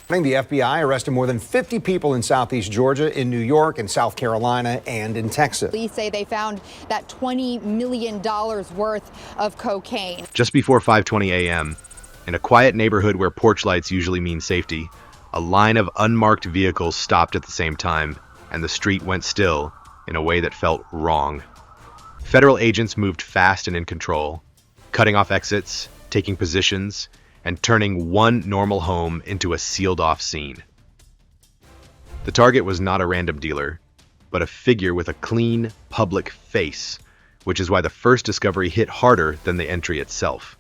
The FBI arrested more than 50 people in southeast Georgia, in New York, in South Carolina, and in Texas. Police say they found that $20 million worth of cocaine. Just before 5:20 a.m., in a quiet neighborhood where porch lights usually mean safety, a line of unmarked vehicles stopped at the same time, and the street went still in a way that felt wrong. Federal agents moved fast and in control, cutting off exits, taking positions, and turning one normal home into a sealed-off scene. The target was not a random dealer, but a figure with a clean, public face, which is why the first discovery hit harder than the entry itself.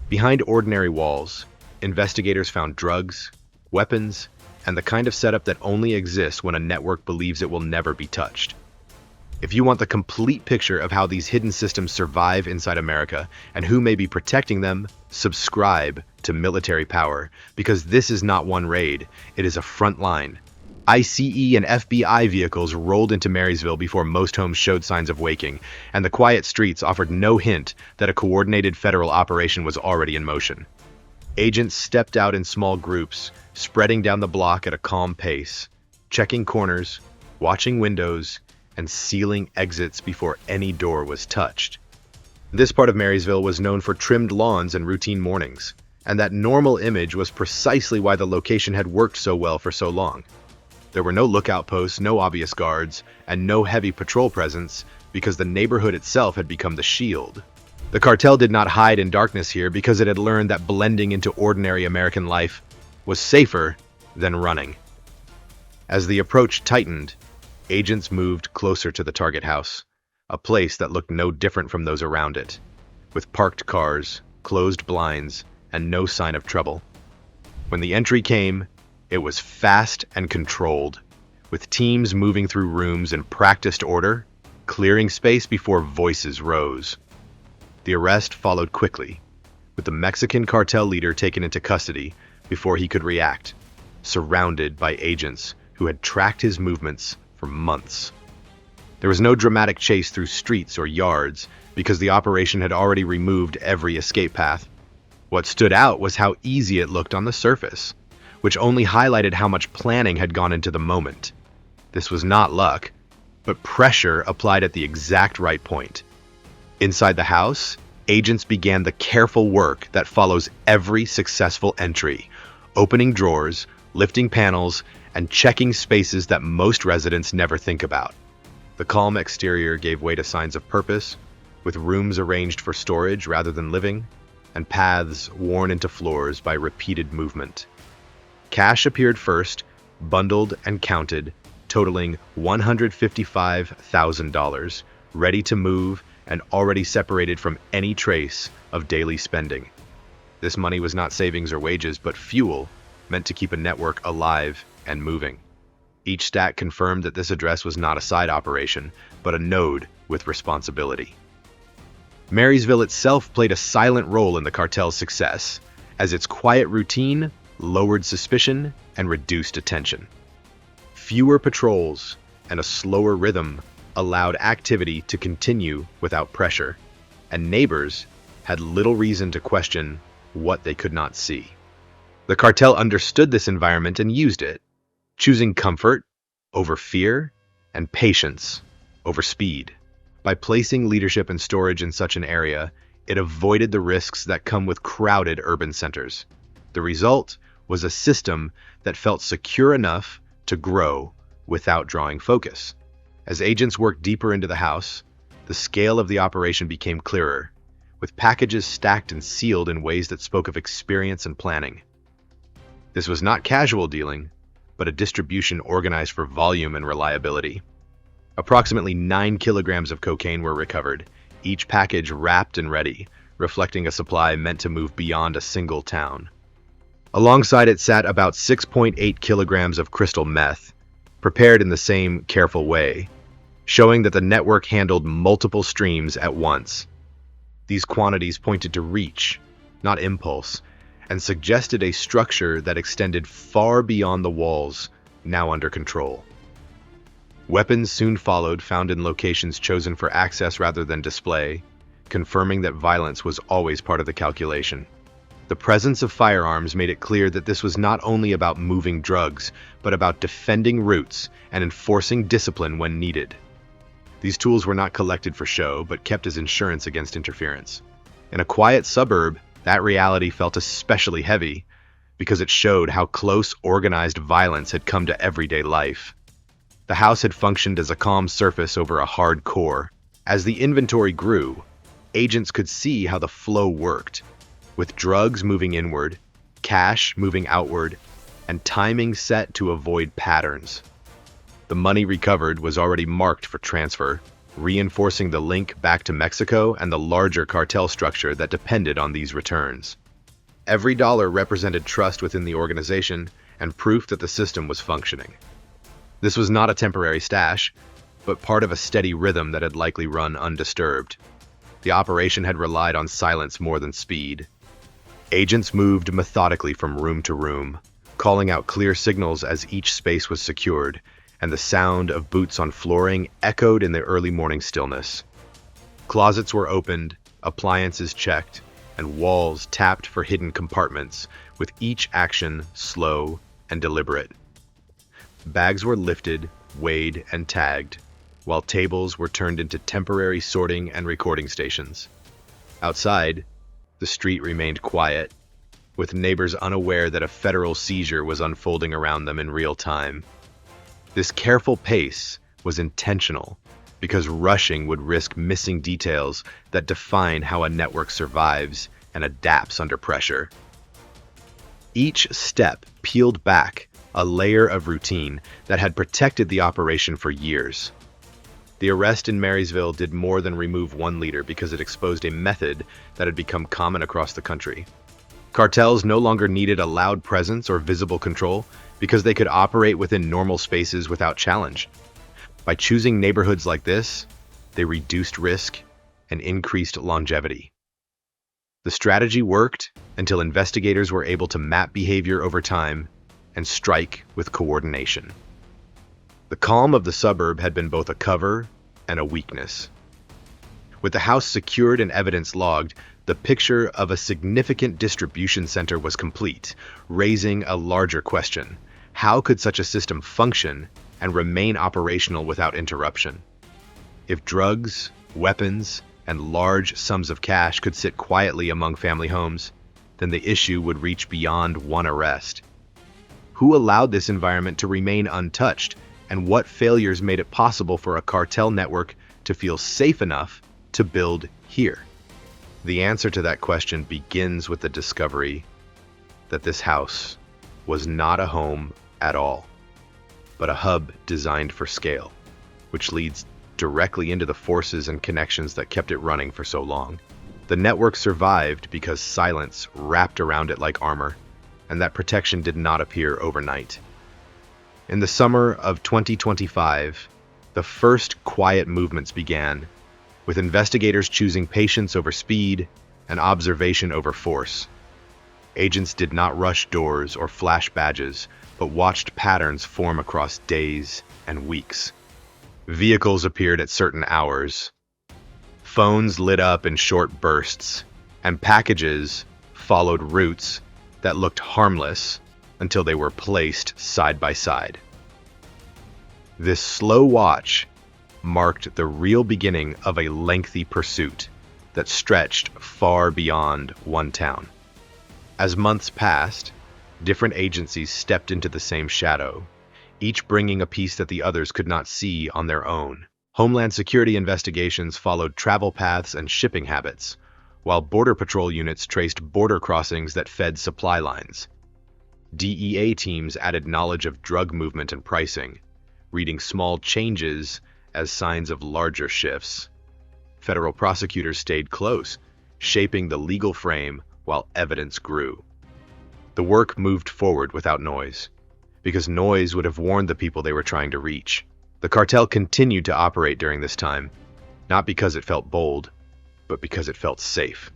Behind ordinary walls, investigators found drugs, weapons, and the kind of setup that only exists when a network believes it will never be touched. If you want the complete picture of how these hidden systems survive inside America and who may be protecting them, subscribe to Military Power, because this is not one raid, it is a front line. ICE and FBI vehicles rolled into Marysville before most homes showed signs of waking, and the quiet streets offered no hint that a coordinated federal operation was already in motion. Agents stepped out in small groups, spreading down the block at a calm pace, checking corners, watching windows, and sealing exits before any door was touched. This part of Marysville was known for trimmed lawns and routine mornings, and that normal image was precisely why the location had worked so well for so long. There were no lookout posts, no obvious guards, and no heavy patrol presence because the neighborhood itself had become the shield. The cartel did not hide in darkness here because it had learned that blending into ordinary American life was safer than running. As the approach tightened, agents moved closer to the target house, a place that looked no different from those around it, with parked cars, closed blinds, and no sign of trouble. When the entry came, it was fast and controlled, with teams moving through rooms in practiced order, clearing space before voices rose. The arrest followed quickly, with the Mexican cartel leader taken into custody before he could react, surrounded by agents who had tracked his movements for months. There was no dramatic chase through streets or yards because the operation had already removed every escape path. What stood out was how easy it looked on the surface, which only highlighted how much planning had gone into the moment. This was not luck, but pressure applied at the exact right point. Inside the house, agents began the careful work that follows every successful entry, opening drawers, lifting panels, and checking spaces that most residents never think about. The calm exterior gave way to signs of purpose, with rooms arranged for storage rather than living, and paths worn into floors by repeated movement. Cash appeared first, bundled and counted, totaling $155,000, ready to move and already separated from any trace of daily spending. This money was not savings or wages, but fuel meant to keep a network alive and moving. Each stack confirmed that this address was not a side operation, but a node with responsibility. Marysville itself played a silent role in the cartel's success, as its quiet routine lowered suspicion and reduced attention. Fewer patrols and a slower rhythm allowed activity to continue without pressure, and neighbors had little reason to question what they could not see. The cartel understood this environment and used it, choosing comfort over fear and patience over speed. By placing leadership and storage in such an area, it avoided the risks that come with crowded urban centers. The result was a system that felt secure enough to grow without drawing focus. As agents worked deeper into the house, the scale of the operation became clearer, with packages stacked and sealed in ways that spoke of experience and planning. This was not casual dealing, but a distribution organized for volume and reliability. Approximately 9 kilograms of cocaine were recovered, each package wrapped and ready, reflecting a supply meant to move beyond a single town. Alongside it sat about 6.8 kilograms of crystal meth, prepared in the same careful way, showing that the network handled multiple streams at once. These quantities pointed to reach, not impulse, and suggested a structure that extended far beyond the walls, now under control. Weapons soon followed, found in locations chosen for access rather than display, confirming that violence was always part of the calculation. The presence of firearms made it clear that this was not only about moving drugs, but about defending routes and enforcing discipline when needed. These tools were not collected for show, but kept as insurance against interference. In a quiet suburb, that reality felt especially heavy because it showed how close organized violence had come to everyday life. The house had functioned as a calm surface over a hard core. As the inventory grew, agents could see how the flow worked, with drugs moving inward, cash moving outward, and timing set to avoid patterns. The money recovered was already marked for transfer, reinforcing the link back to Mexico and the larger cartel structure that depended on these returns. Every dollar represented trust within the organization and proof that the system was functioning. This was not a temporary stash, but part of a steady rhythm that had likely run undisturbed. The operation had relied on silence more than speed. Agents moved methodically from room to room, calling out clear signals as each space was secured, and the sound of boots on flooring echoed in the early morning stillness. Closets were opened, appliances checked, and walls tapped for hidden compartments, with each action slow and deliberate. Bags were lifted, weighed, and tagged, while tables were turned into temporary sorting and recording stations. Outside, the street remained quiet, with neighbors unaware that a federal seizure was unfolding around them in real time. This careful pace was intentional because rushing would risk missing details that define how a network survives and adapts under pressure. Each step peeled back a layer of routine that had protected the operation for years. The arrest in Marysville did more than remove one leader because it exposed a method that had become common across the country. Cartels no longer needed a loud presence or visible control because they could operate within normal spaces without challenge. By choosing neighborhoods like this, they reduced risk and increased longevity. The strategy worked until investigators were able to map behavior over time and strike with coordination. The calm of the suburb had been both a cover and a weakness. With the house secured and evidence logged, the picture of a significant distribution center was complete, raising a larger question. How could such a system function and remain operational without interruption? If drugs, weapons, and large sums of cash could sit quietly among family homes, then the issue would reach beyond one arrest. Who allowed this environment to remain untouched, and what failures made it possible for a cartel network to feel safe enough to build here? The answer to that question begins with the discovery that this house was not a home at all, but a hub designed for scale, which leads directly into the forces and connections that kept it running for so long. The network survived because silence wrapped around it like armor, and that protection did not appear overnight. In the summer of 2025, the first quiet movements began, with investigators choosing patience over speed and observation over force. Agents did not rush doors or flash badges, but watched patterns form across days and weeks. Vehicles appeared at certain hours. Phones lit up in short bursts, and packages followed routes that looked harmless until they were placed side by side. This slow watch marked the real beginning of a lengthy pursuit that stretched far beyond one town. As months passed, different agencies stepped into the same shadow, each bringing a piece that the others could not see on their own. Homeland Security investigations followed travel paths and shipping habits, while Border Patrol units traced border crossings that fed supply lines. DEA teams added knowledge of drug movement and pricing, reading small changes as signs of larger shifts. Federal prosecutors stayed close, shaping the legal frame while evidence grew. The work moved forward without noise, because noise would have warned the people they were trying to reach. The cartel continued to operate during this time, not because it felt bold, but because it felt safe.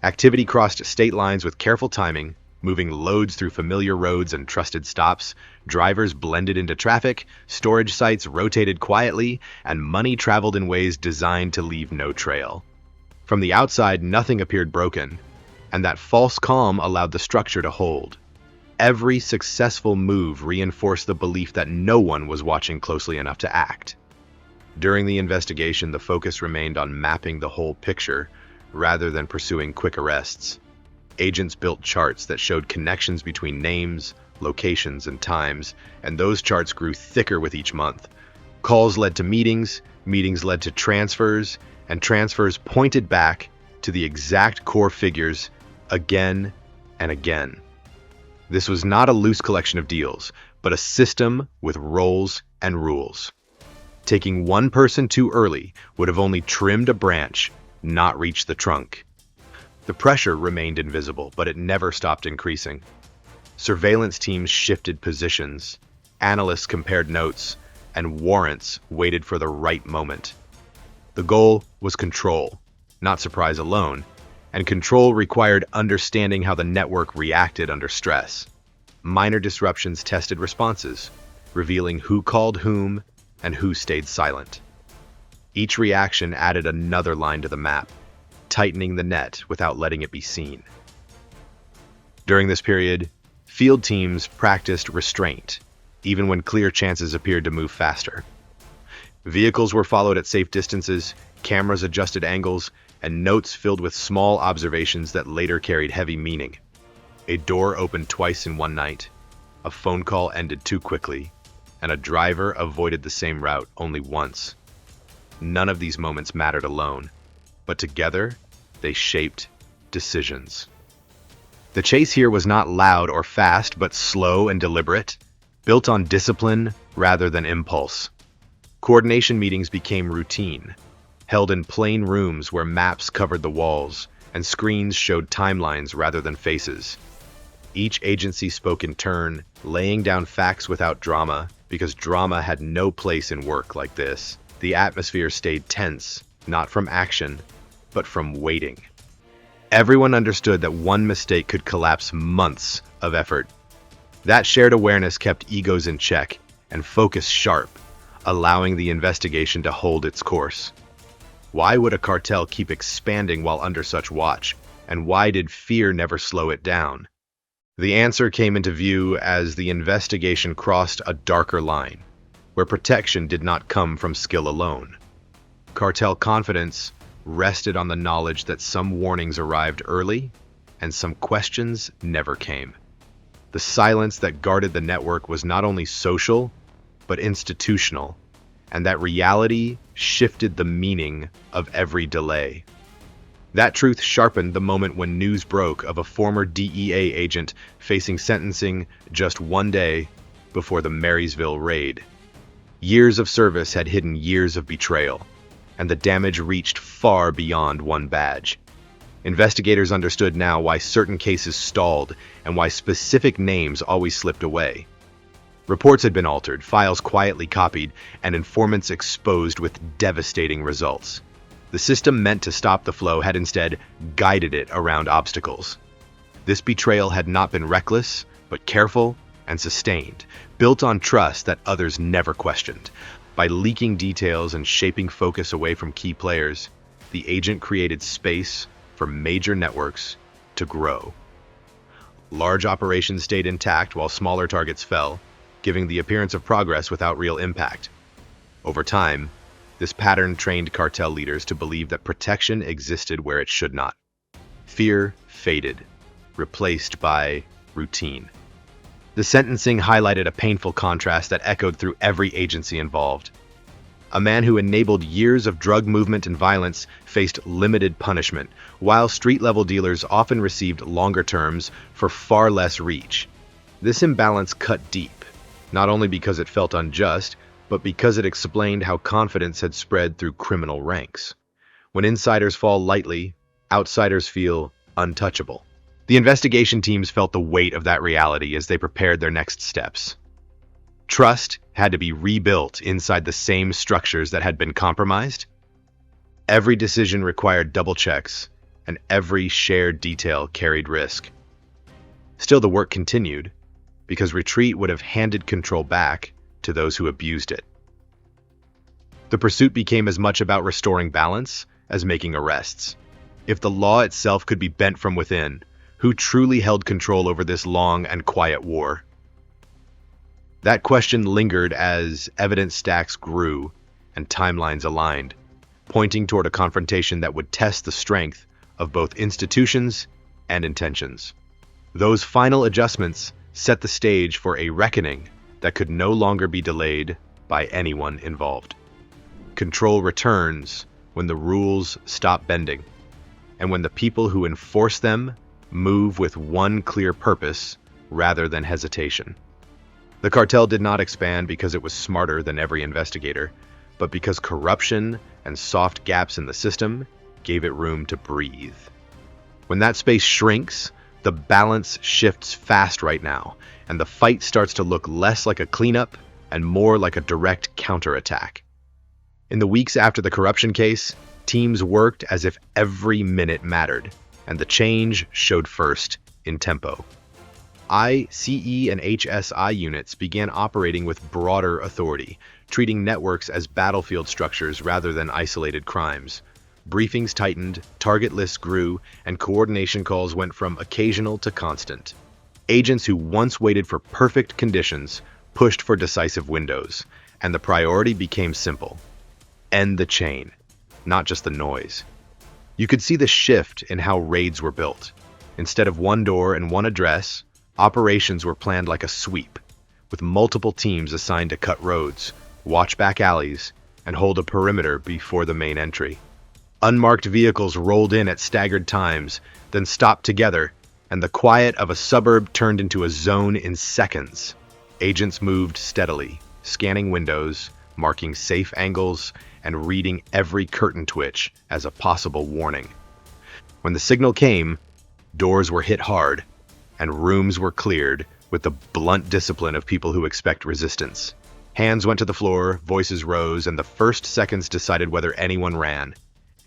Activity crossed state lines with careful timing, moving loads through familiar roads and trusted stops. Drivers blended into traffic, storage sites rotated quietly, and money traveled in ways designed to leave no trail. From the outside, nothing appeared broken. and that false calm allowed the structure to hold. Every successful move reinforced the belief that no one was watching closely enough to act. During the investigation, the focus remained on mapping the whole picture rather than pursuing quick arrests. Agents built charts that showed connections between names, locations, and times, and those charts grew thicker with each month. Calls led to meetings, meetings led to transfers, and transfers pointed back to the exact core figures again and again. This was not a loose collection of deals, but a system with roles and rules. Taking one person too early would have only trimmed a branch, not reached the trunk. The pressure remained invisible, but it never stopped increasing. Surveillance teams shifted positions, analysts compared notes, and warrants waited for the right moment. The goal was control, not surprise alone, and control required understanding how the network reacted under stress. Minor disruptions tested responses, revealing who called whom and who stayed silent. Each reaction added another line to the map, tightening the net without letting it be seen. During this period, field teams practiced restraint, even when clear chances appeared to move faster. Vehicles were followed at safe distances, cameras adjusted angles, and notes filled with small observations that later carried heavy meaning. A door opened twice in one night, a phone call ended too quickly, and a driver avoided the same route only once. None of these moments mattered alone, but together they shaped decisions. The chase here was not loud or fast, but slow and deliberate, built on discipline rather than impulse. Coordination meetings became routine, held in plain rooms where maps covered the walls and screens showed timelines rather than faces. Each agency spoke in turn, laying down facts without drama, because drama had no place in work like this. The atmosphere stayed tense, not from action, but from waiting. Everyone understood that one mistake could collapse months of effort. That shared awareness kept egos in check and focus sharp, allowing the investigation to hold its course. Why would a cartel keep expanding while under such watch, and why did fear never slow it down? The answer came into view as the investigation crossed a darker line, where protection did not come from skill alone. Cartel confidence rested on the knowledge that some warnings arrived early and some questions never came. The silence that guarded the network was not only social, but institutional, and that reality shifted the meaning of every delay. That truth sharpened the moment when news broke of a former DEA agent facing sentencing just one day before the Marysville raid. Years of service had hidden years of betrayal, and the damage reached far beyond one badge. Investigators understood now why certain cases stalled and why specific names always slipped away. Reports had been altered, files quietly copied, and informants exposed with devastating results. The system meant to stop the flow had instead guided it around obstacles. This betrayal had not been reckless, but careful and sustained, built on trust that others never questioned. By leaking details and shaping focus away from key players, the agent created space for major networks to grow. Large operations stayed intact while smaller targets fell, giving the appearance of progress without real impact. Over time, this pattern trained cartel leaders to believe that protection existed where it should not. Fear faded, replaced by routine. The sentencing highlighted a painful contrast that echoed through every agency involved. A man who enabled years of drug movement and violence faced limited punishment, while street-level dealers often received longer terms for far less reach. This imbalance cut deep, not only because it felt unjust, but because it explained how confidence had spread through criminal ranks. When insiders fall lightly, outsiders feel untouchable. The investigation teams felt the weight of that reality as they prepared their next steps. Trust had to be rebuilt inside the same structures that had been compromised. Every decision required double checks, and every shared detail carried risk. Still, the work continued, because retreat would have handed control back to those who abused it. The pursuit became as much about restoring balance as making arrests. If the law itself could be bent from within, who truly held control over this long and quiet war? That question lingered as evidence stacks grew and timelines aligned, pointing toward a confrontation that would test the strength of both institutions and intentions. Those final adjustments set the stage for a reckoning that could no longer be delayed by anyone involved. Control returns when the rules stop bending, and when the people who enforce them move with one clear purpose rather than hesitation. The cartel did not expand because it was smarter than every investigator, but because corruption and soft gaps in the system gave it room to breathe. When that space shrinks, the balance shifts fast right now, and the fight starts to look less like a cleanup and more like a direct counterattack. In the weeks after the corruption case, teams worked as if every minute mattered, and the change showed first in tempo. ICE and HSI units began operating with broader authority, treating networks as battlefield structures rather than isolated crimes. Briefings tightened, target lists grew, and coordination calls went from occasional to constant. Agents who once waited for perfect conditions pushed for decisive windows, and the priority became simple: end the chain, not just the noise. You could see the shift in how raids were built. Instead of one door and one address, operations were planned like a sweep, with multiple teams assigned to cut roads, watch back alleys, and hold a perimeter before the main entry. Unmarked vehicles rolled in at staggered times, then stopped together, and the quiet of a suburb turned into a zone in seconds. Agents moved steadily, scanning windows, marking safe angles, and reading every curtain twitch as a possible warning. When the signal came, doors were hit hard, and rooms were cleared with the blunt discipline of people who expect resistance. Hands went to the floor, voices rose, and the first seconds decided whether anyone ran.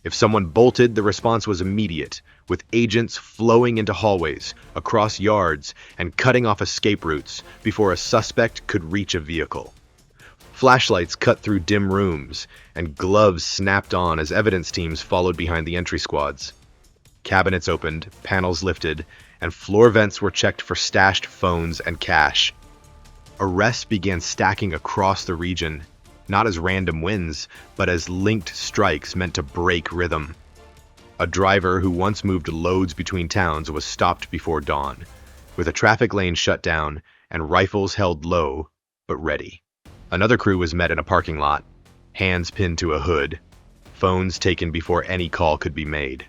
If someone bolted, the response was immediate, with agents flowing into hallways, across yards, and cutting off escape routes before a suspect could reach a vehicle. Flashlights cut through dim rooms, and gloves snapped on as evidence teams followed behind the entry squads. Cabinets opened, panels lifted, and floor vents were checked for stashed phones and cash. Arrests began stacking across the region, not as random wins, but as linked strikes meant to break rhythm. A driver who once moved loads between towns was stopped before dawn, with a traffic lane shut down and rifles held low but ready. Another crew was met in a parking lot, hands pinned to a hood, phones taken before any call could be made.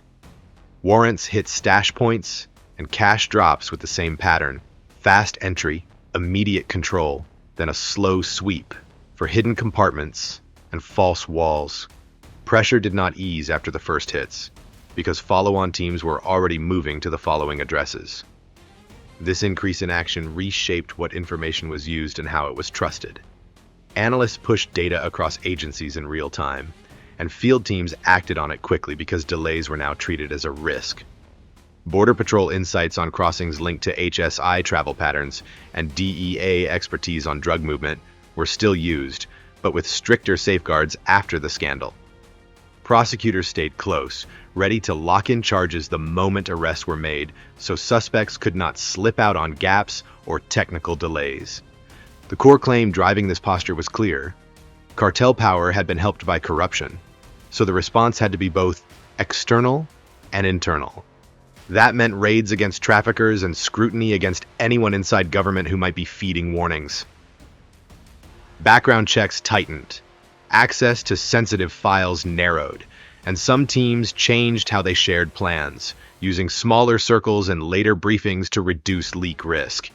Warrants hit stash points and cash drops with the same pattern: fast entry, immediate control, then a slow sweep for hidden compartments and false walls. Pressure did not ease after the first hits, because follow-on teams were already moving to the following addresses. This increase in action reshaped what information was used and how it was trusted. Analysts pushed data across agencies in real time, and field teams acted on it quickly because delays were now treated as a risk. Border Patrol insights on crossings linked to HSI travel patterns and DEA expertise on drug movement were still used, but with stricter safeguards after the scandal. Prosecutors stayed close, ready to lock in charges the moment arrests were made, so suspects could not slip out on gaps or technical delays. The core claim driving this posture was clear: cartel power had been helped by corruption, so the response had to be both external and internal. That meant raids against traffickers and scrutiny against anyone inside government who might be feeding warnings. Background checks tightened, access to sensitive files narrowed, and some teams changed how they shared plans, using smaller circles and later briefings to reduce leak risk.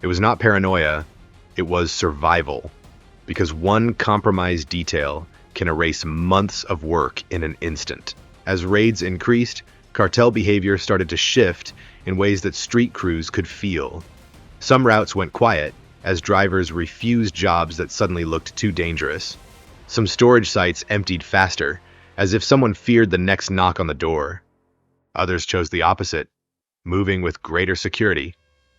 It was not paranoia, it was survival, because one compromised detail can erase months of work in an instant. As raids increased, cartel behavior started to shift in ways that street crews could feel. Some routes went quiet, as drivers refused jobs that suddenly looked too dangerous. Some storage sites emptied faster, as if someone feared the next knock on the door. Others chose the opposite, moving with greater security,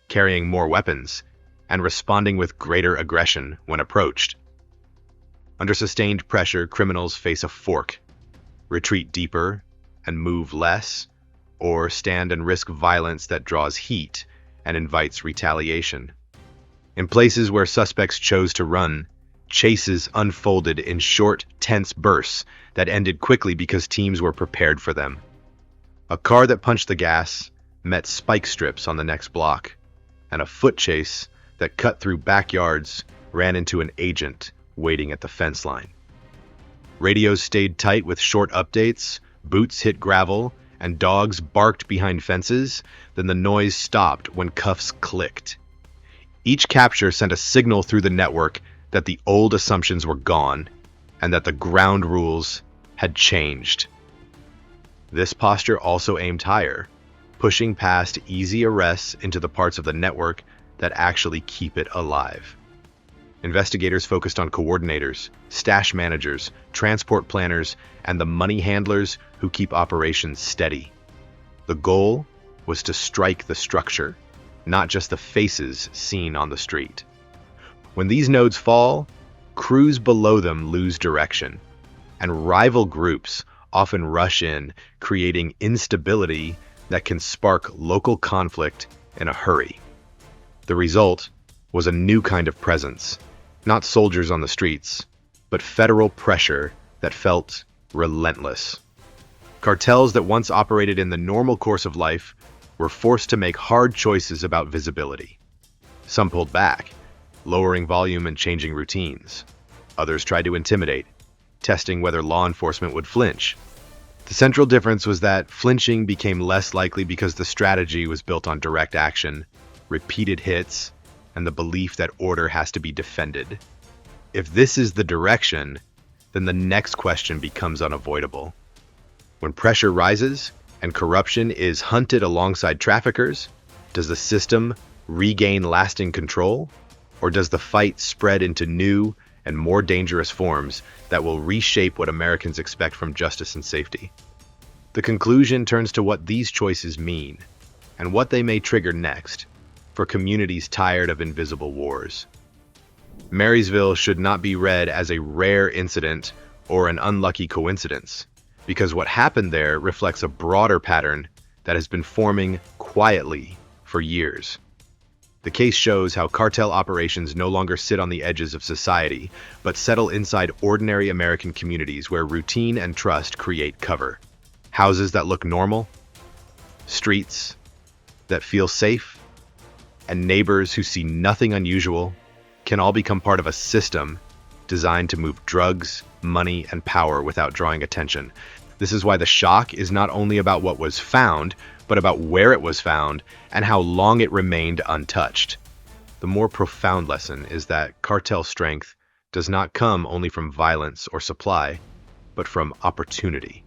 carrying more weapons, and responding with greater aggression when approached. Under sustained pressure, criminals face a fork: retreat deeper and move less, or stand and risk violence that draws heat and invites retaliation. In places where suspects chose to run, chases unfolded in short, tense bursts that ended quickly because teams were prepared for them. A car that punched the gas met spike strips on the next block, and a foot chase that cut through backyards ran into an agent waiting at the fence line. Radios stayed tight with short updates, boots hit gravel, and dogs barked behind fences. Then the noise stopped when cuffs clicked. Each capture sent a signal through the network that the old assumptions were gone and that the ground rules had changed. This posture also aimed higher, pushing past easy arrests into the parts of the network that actually keep it alive. Investigators focused on coordinators, stash managers, transport planners, and the money handlers who keep operations steady. The goal was to strike the structure, not just the faces seen on the street. When these nodes fall, crews below them lose direction, and rival groups often rush in, creating instability that can spark local conflict in a hurry. The result was a new kind of presence, not soldiers on the streets, but federal pressure that felt relentless. Cartels that once operated in the normal course of life were forced to make hard choices about visibility. Some pulled back, lowering volume and changing routines. Others tried to intimidate, testing whether law enforcement would flinch. The central difference was that flinching became less likely because the strategy was built on direct action, repeated hits, and the belief that order has to be defended. If this is the direction, then the next question becomes unavoidable. When pressure rises and corruption is hunted alongside traffickers, does the system regain lasting control, or does the fight spread into new and more dangerous forms that will reshape what Americans expect from justice and safety? The conclusion turns to what these choices mean and what they may trigger next for communities tired of invisible wars. Marysville should not be read as a rare incident or an unlucky coincidence, because what happened there reflects a broader pattern that has been forming quietly for years. The case shows how cartel operations no longer sit on the edges of society, but settle inside ordinary American communities where routine and trust create cover. Houses that look normal, streets that feel safe, and neighbors who see nothing unusual can all become part of a system designed to move drugs, money, and power without drawing attention. This is why the shock is not only about what was found, but about where it was found and how long it remained untouched. The more profound lesson is that cartel strength does not come only from violence or supply, but from opportunity.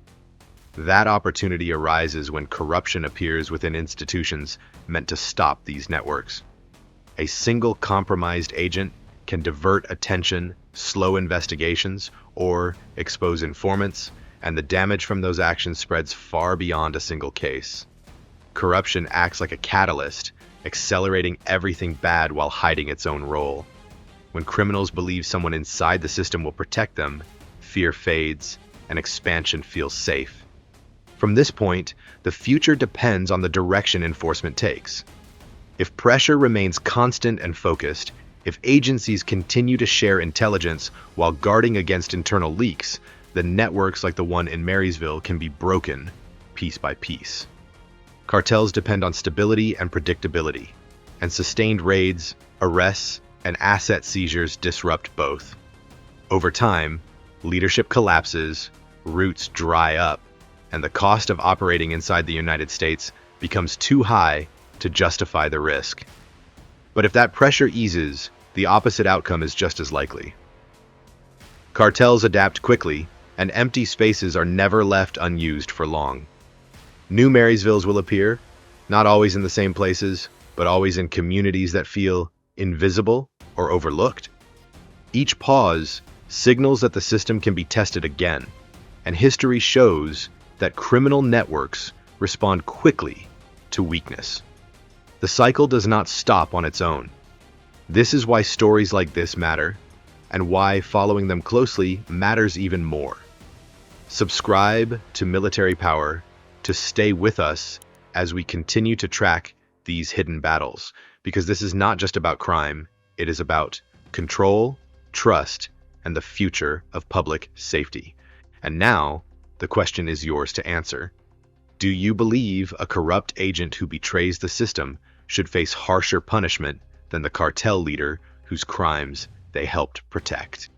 That opportunity arises when corruption appears within institutions meant to stop these networks. A single compromised agent can divert attention, slow investigations, or expose informants, and the damage from those actions spreads far beyond a single case. Corruption acts like a catalyst, accelerating everything bad while hiding its own role. When criminals believe someone inside the system will protect them, fear fades, and expansion feels safe. From this point, the future depends on the direction enforcement takes. If pressure remains constant and focused, if agencies continue to share intelligence while guarding against internal leaks, then networks like the one in Marysville can be broken piece by piece. Cartels depend on stability and predictability, and sustained raids, arrests, and asset seizures disrupt both. Over time, leadership collapses, roots dry up, and the cost of operating inside the United States becomes too high to justify the risk. But if that pressure eases, the opposite outcome is just as likely. Cartels adapt quickly, and empty spaces are never left unused for long. New Marysvilles will appear, not always in the same places, but always in communities that feel invisible or overlooked. Each pause signals that the system can be tested again, and history shows that criminal networks respond quickly to weakness. The cycle does not stop on its own. This is why stories like this matter, and why following them closely matters even more. Subscribe to Military Power to stay with us as we continue to track these hidden battles, because this is not just about crime, it is about control, trust, and the future of public safety. And now, the question is yours to answer. Do you believe a corrupt agent who betrays the system should face harsher punishment than the cartel leader whose crimes they helped protect?